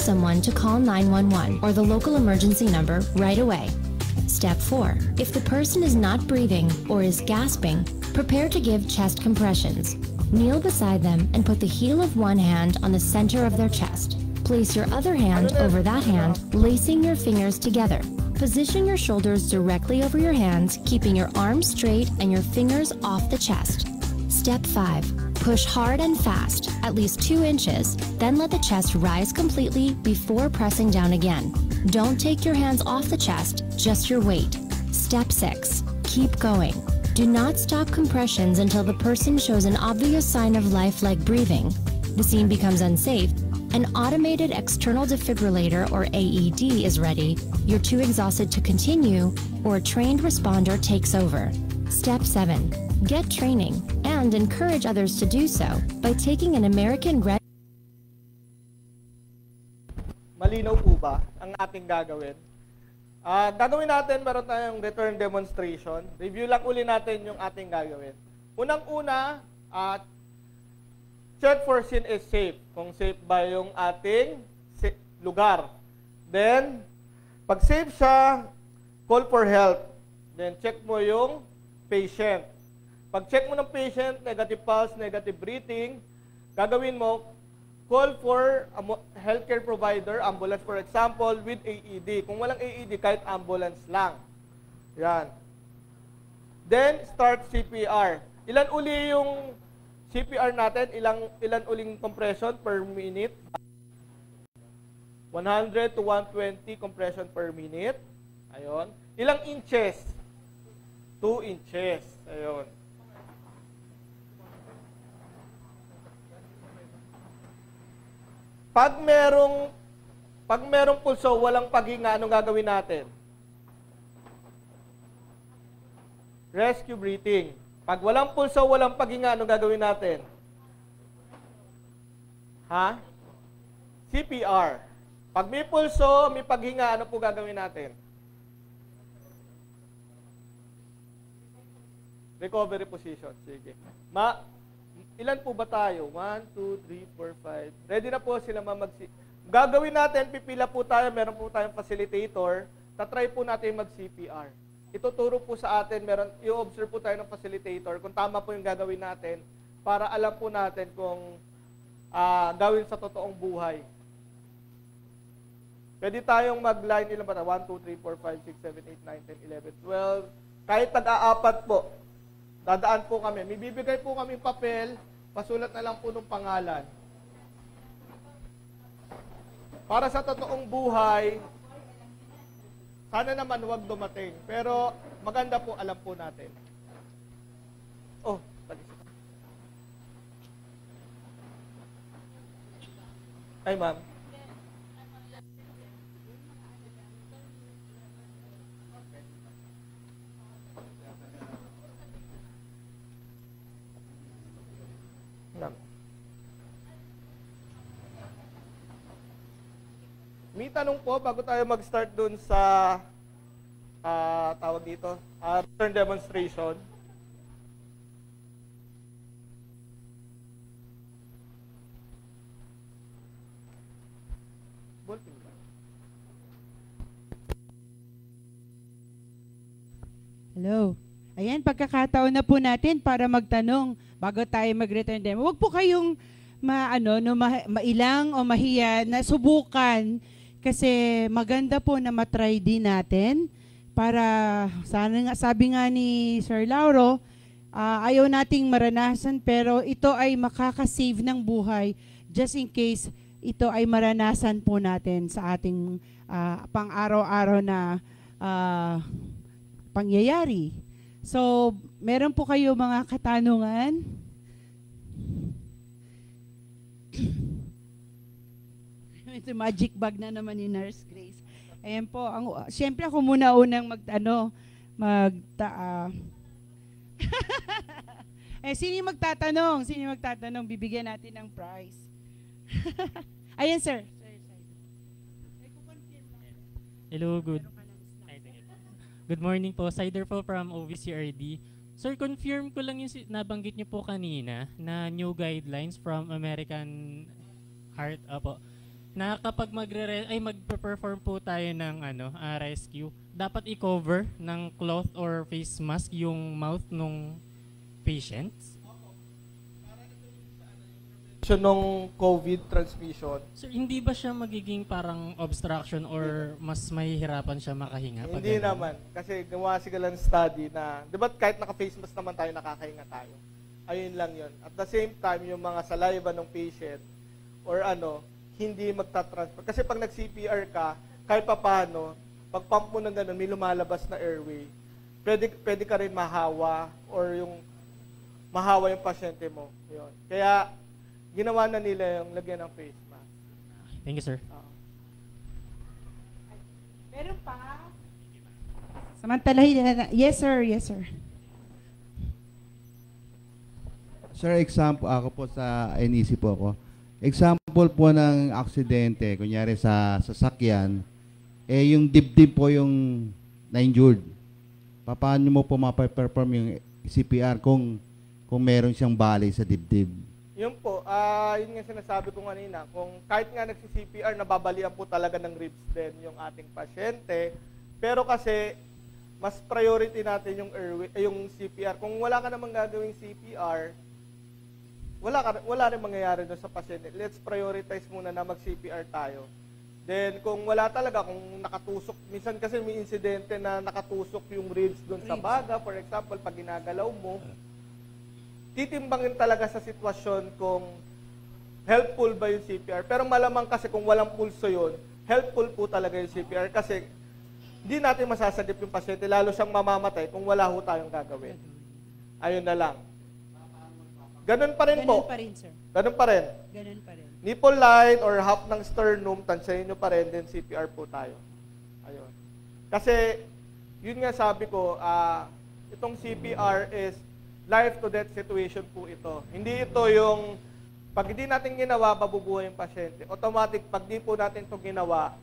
someone to call 911 or the local emergency number right away. Step 4. If the person is not breathing or is gasping, prepare to give chest compressions. Kneel beside them and put the heel of one hand on the center of their chest. Place your other hand over that hand, lacing your fingers together. Position your shoulders directly over your hands, keeping your arms straight and your fingers off the chest. Step 5. Push hard and fast, at least 2 inches, then let the chest rise completely before pressing down again. Don't take your hands off the chest, just your weight. Step 6. Keep going. Do not stop compressions until the person shows an obvious sign of life like breathing. The scene becomes unsafe. An automated external defibrillator or AED is ready. You're too exhausted to continue, or a trained responder takes over. Step 7. Get training and encourage others to do so by taking an American Red. Malinaw po ba ang ating gagawin? Gagawin natin, meron tayong return demonstration. Review lang uli natin yung ating gagawin. Unang-una, check for scene is safe. Kung safe ba yung ating lugar. Then, pag safe siya, call for help. Then, check mo yung patient. Pag check mo ng patient, negative pulse, negative breathing, gagawin mo, call for a healthcare provider, ambulance for example, with AED. Kung walang AED, kahit ambulance lang. Yan. Then, start CPR. Ilan uli yung CPR natin? Ilan uling compression per minute? 100 to 120 compression per minute. Ayun. Ilang inches? 2 inches. Ayun. Pag merong pulso, walang paghinga, anong gagawin natin? Rescue breathing. Pag walang pulso, walang paghinga, anong gagawin natin? CPR. Pag may pulso, may paghinga, ano po gagawin natin? Recovery position. Sige. Ilan po ba tayo? 1, 2, 3, 4, 5. Ready na po sila gagawin natin, pipila po tayo, meron po tayong facilitator. Tatry po natin mag-CPR. Ituturo po sa atin, i-observe po tayo ng facilitator kung tama po yung gagawin natin para alam po natin kung gawin sa totoong buhay. Pwede tayong mag-line, ilan ba? 1, 2, 3, 4, 5, 6, 7, 8, 9, 10, 11, 12. Kahit tag-aapat po. Dadaan po kami. May bibigay po kaming papel, pasulat na lang po ng pangalan. Para sa totoong buhay, sana naman huwag dumating. Pero maganda po, alam po natin. Oh, talis. Ay, ma'am. May tanong po bago tayo mag-start dun sa tawag dito, return demonstration. Hello. Ayan, pagkakataon na po natin para magtanong bago tayo mag-return demo. Huwag po kayong mailang o mahiya na subukan kasi maganda po na matry din natin para sana nga, sabi nga ni Sir Lauro, ayaw nating maranasan pero ito ay makakasave ng buhay just in case ito ay maranasan po natin sa ating pang-araw-araw na pangyayari. So, meron po kayo mga katanungan? Ito magic bag na naman ni Nurse Grace. Ayan po, siyempre ako muna unang sino yung magtatanong? Sino yung magtatanong? Bibigyan natin ng prize. Ayan, sir. Hello, good morning po. Sider po from OVCRD. Sir, confirm ko lang yung nabanggit niyo po kanina na new guidelines from American Heart. na kapag magpe-perform po tayo ng rescue, dapat i-cover ng cloth or face mask yung mouth nung patients? Nung COVID transmission, Sir, hindi ba siya magiging parang obstruction or mas mahihirapan siya makahinga? pag hindi ganun? naman. Kasi gumawa sila ng study na, di ba kahit naka-face mask naman tayo, nakakahinga tayo. Ayun lang yun. At the same time, yung mga saliva ng patient or hindi magta-transfer. Kasi pag nag-CPR ka, kahit pa paano, pag pump mo ng ganun, may lumalabas na airway. Pwede ka rin mahawa or yung mahawa yung pasyente mo. Yun. Kaya, ginawa na nila yung lagyan ng face mask. Thank you, sir. Meron pa? Samantalahin na. Yes, sir. Yes, sir. Sir, example, ako po sa NEC po ako. Example po ng aksidente, kunyari sa sasakyan, yung dibdib po yung na-injured. Paano mo po mapaperform yung CPR kung meron siyang bali sa dibdib? Yun po, yun nga sinasabi ko kanina, kung kahit nga nagsi-CPR, nababalian po talaga ng ribs din yung ating pasyente. Pero kasi, mas priority natin yung airway, yung CPR. Kung wala ka namang gagawing CPR, wala rin mangyayari doon sa pasyente. Let's prioritize muna na mag-CPR tayo. Then, kung wala talaga, kung nakatusok, minsan kasi may insidente na nakatusok yung ribs doon sa baga, for example, pag ginagalaw mo, titimbangin talaga sa sitwasyon kung helpful ba yung CPR. Pero malamang kasi kung walang pulso yun, helpful po talaga yung CPR kasi hindi natin masasagip yung pasyente, lalo siyang mamamatay kung wala ho tayong gagawin. Ayun na lang. Ganun pa rin po. Ganun pa rin, sir. Ganun pa rin. Ganun pa rin. Nipple line or half ng sternum, tansyahin nyo pa rin, then CPR po tayo. Ayun. Kasi, yun nga sabi ko, itong CPR is life to death situation po ito. Hindi ito yung, pag hindi natin ginawa, mabubuhay yung pasyente. Automatic, pag di po natin ito ginawa,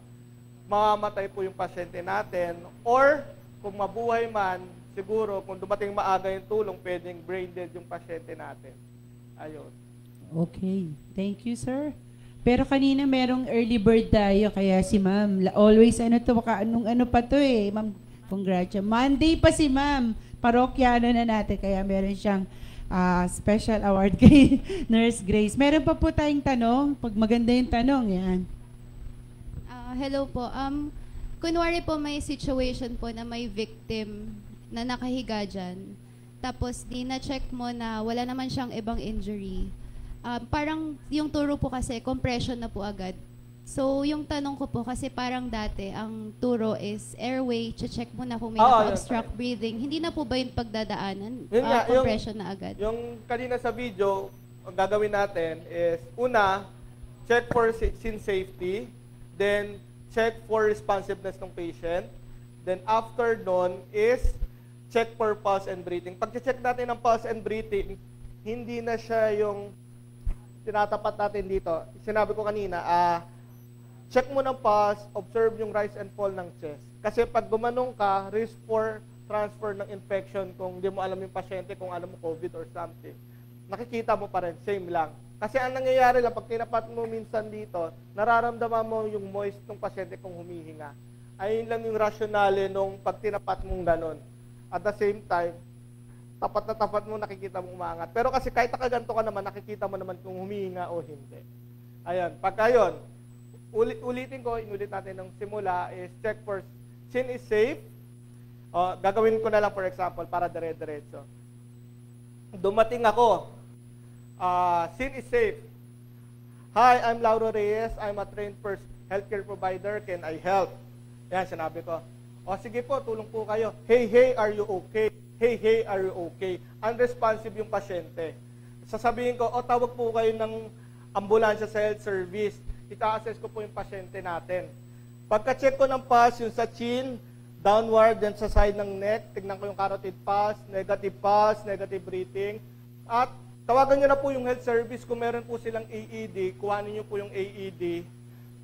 mamamatay po yung pasyente natin. Or, kung mabuhay man, siguro, kung dumating maaga yung tulong, pwedeng brain dead yung pasyente natin. Ayun. Okay. Thank you, sir. Pero kanina merong early bird tayo, kaya si ma'am, always anong pa to ma'am, congrats. Monday pa si ma'am, parokyano na natin, kaya meron siyang special award kay Nurse Grace. Meron pa po tayong tanong, pag maganda yung tanong, yan. Hello po. Kunwari po may situation po na may victim na nakahiga dyan, tapos di na-check mo na wala naman siyang ibang injury. Parang yung turo po kasi, compression na po agad. So, yung tanong ko po, kasi parang dati, ang turo is airway, check mo na kung may naka-obstruct breathing. Hindi na po ba yung pagdadaanan? Compression na agad? Yung kanina sa video, ang gagawin natin is, una, check for scene safety, then check for responsiveness ng patient, then after nun is, check for pulse and breathing. Pag check natin ang pulse and breathing, hindi na siya yung tinatapat natin dito. Sinabi ko kanina, check mo ng pulse, observe yung rise and fall ng chest. Kasi pag gumanong ka, risk for transfer ng infection kung hindi mo alam yung pasyente, kung alam mo COVID or something. Nakikita mo pa rin, same lang. Kasi ang nangyayari lang, pag tinapat mo minsan dito, nararamdaman mo yung moist ng pasyente kung humihinga. Ayun lang yung rationale nung pag tinapat mong ganon. At the same time, tapat na tapat mo, nakikita mo umangat. Pero kasi kahit nakaganto ka naman, nakikita mo naman kung humihinga o hindi. Ayan, pagka yun, ulitin ko, inulit natin ng simula, is check for scene is safe. Gagawin ko na lang for example, para dire-diretso. Dumating ako, scene is safe. Hi, I'm Lauro Reyes. I'm a trained healthcare provider. Can I help? Yan, sinabi ko. Sige po, tulong po kayo. Hey, are you okay? Hey, are you okay? Unresponsive yung pasyente. Sasabihin ko, tawag po kayo ng ambulansya sa health service. Ita-assess ko po yung pasyente natin. Pagka-check ko ng pulse, yung sa chin, downward, then sa side ng neck, tignan ko yung carotid pulse, negative breathing. At tawagan nyo na po yung health service kung meron po silang AED, kuhanin nyo po yung AED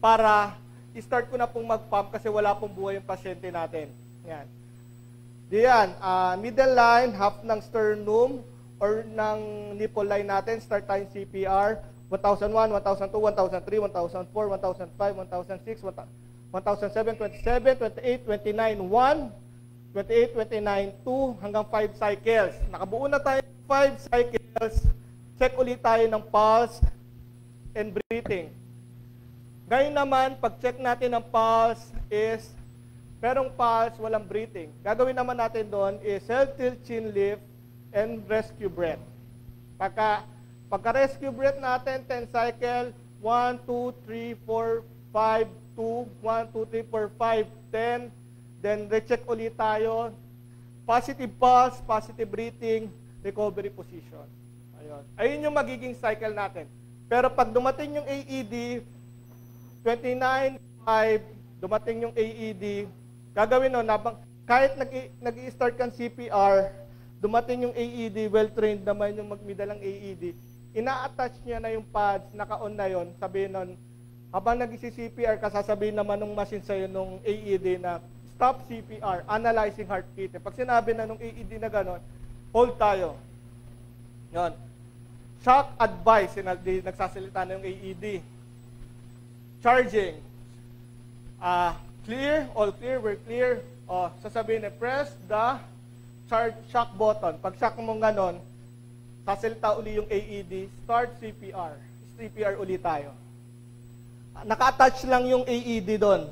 para i-start ko na pong mag-pump kasi wala pong buhay yung pasyente natin. Yan. Diyan, middle line, half ng sternum or ng nipple line natin, start tayong CPR. 1001, 1002, 1003, 1004, 1005, 1006, 1007, 27, 28, 29, 1, 28, 29, 2, hanggang 5 cycles. Nakabuo na tayo ng 5 cycles. Check ulit tayo ng pulse and breathing. Ngayon naman, pag-check natin ng pulse is, merong pulse, walang breathing. Gagawin naman natin doon is head tilt, chin lift, and rescue breath. Pagka-rescue breath natin, 10 cycle, 1, 2, 3, 4, 5, 2, 1, 2, 3, 4, 5, 10. Then, recheck ulit tayo. Positive pulse, positive breathing, recovery position. Ayun. Ayun yung magiging cycle natin. Pero pag dumating yung AED, 29.5, dumating yung AED, gagawin nun, kahit nag-i-start kang CPR, dumating yung AED, well-trained naman yung magmidalang AED, ina-attach niya na yung pads, naka-on na yon, sabihin nun, habang nag-CPR ka, sasabihin naman ng machine sa'yo nung AED na, stop CPR, analyzing heart rate. Pag sinabi na nung AED na gano'n, hold tayo. Yon. Shock advice, nagsasalita na yung AED. Charging. Clear, all clear, we're clear. Sasabihin na, press the shock button. Pag shock mo ganon, sasalita uli yung AED, start CPR. CPR uli tayo. Naka-attach lang yung AED doon.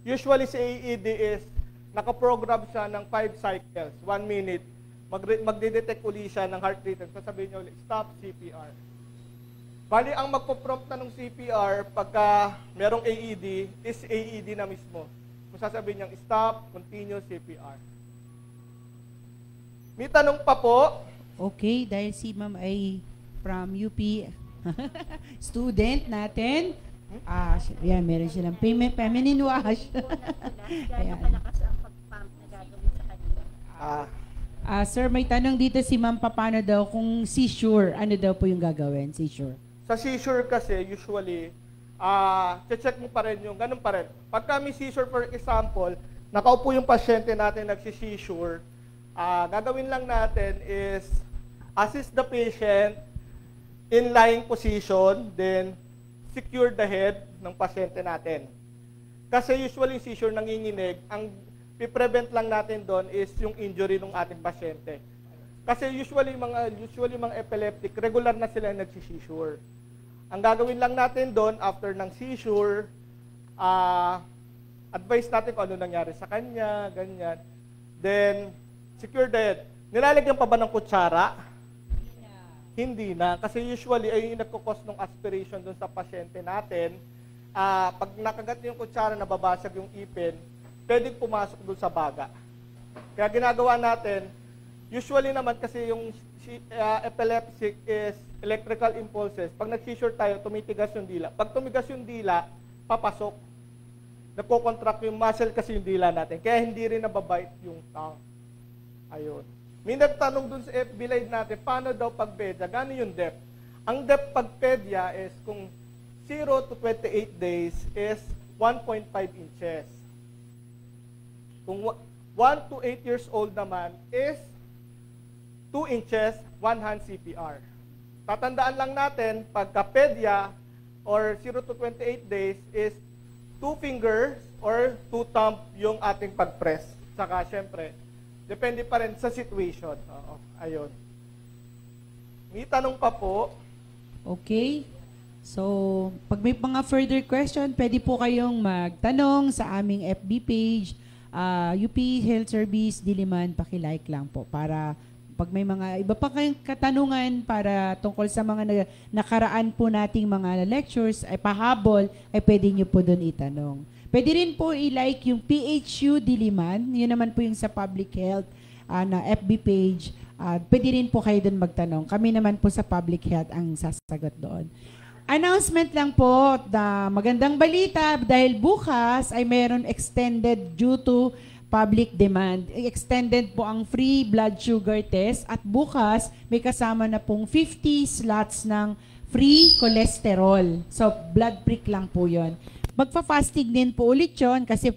Usually si AED is, naka-program siya ng 5 cycles, 1 minute. Magde-detect uli siya ng heart rate. Sasabihin niya uli, stop CPR. Bali, ang magpo-prompt na ng CPR pagka merong AED is AED na mismo. Kung sasabihin niyang stop, continue CPR. May tanong pa po? Okay, dahil si ma'am ay from UP student natin. Yan, meron silang feminine wash. Gano'ng kalakas ang pag-pump na gagawin sa kanila? Sir, may tanong dito si ma'am, paano daw kung seizure, ano daw po yung gagawin, seizure? Sa seizure kasi, usually, check mo pa rin yung, ganun pa rin. Pagka may seizure, for example, nakaupo yung pasyente natin nagsi-seizure, gagawin lang natin is assist the patient in lying position, then secure the head ng pasyente natin. Kasi usually seizure nanginginig, ang i-prevent lang natin doon is yung injury ng ating pasyente. Kasi usually mga epileptic, regular na sila nagsi-seizure. Ang gagawin lang natin doon after ng seizure, advice natin kung ano nangyari sa kanya, ganyan. Then, secure the head. Nilalagyan pa ba ng kutsara? Hindi na. Kasi usually, ay yung nagkukos ng aspiration doon sa pasyente natin. Pag nakagat yung kutsara, nababasag yung ipin, pwedeng pumasok doon sa baga. Kaya ginagawa natin, usually naman kasi yung epileptic is electrical impulses. Pag nag-seizure tayo, tumitigas yung dila. Pag tumigas yung dila, papasok. Nagko-contract yung muscle kasi yung dila natin. Kaya hindi rin nababite yung tongue. Ayun. May nagtanong dun sa FB Live natin, paano daw pag pedya? Gano'n yung depth? Ang depth pag pedya is kung 0 to 28 days is 1.5 inches. Kung 1 to 8 years old naman is 2 inches, 1 hand CPR. Tatandaan lang natin, pagka pedya or 0 to 28 days is 2 fingers or 2 thumb yung ating pag-press. Saka syempre, depende pa rin sa situation. Ayun. May tanong pa po. Okay. So, pag may mga further question, pwede po kayong magtanong sa aming FB page, UP Health Service Diliman, paki-like lang po para pag may mga iba pa kayong katanungan para tungkol sa mga nakaraan po nating mga lectures ay pahabol, ay pwede nyo po doon itanong. Pwede rin po i-like yung PHU Diliman, yun naman po yung sa public health na FB page. Pwede rin po kayo doon magtanong. Kami naman po sa public health ang sasagot doon. Announcement lang po na magandang balita dahil bukas ay mayroon extended due to public demand. Extended po ang free blood sugar test at bukas may kasama na pong 50 slots ng free cholesterol. So blood prick lang po yon. Magpa-fasting din po ulit yun kasi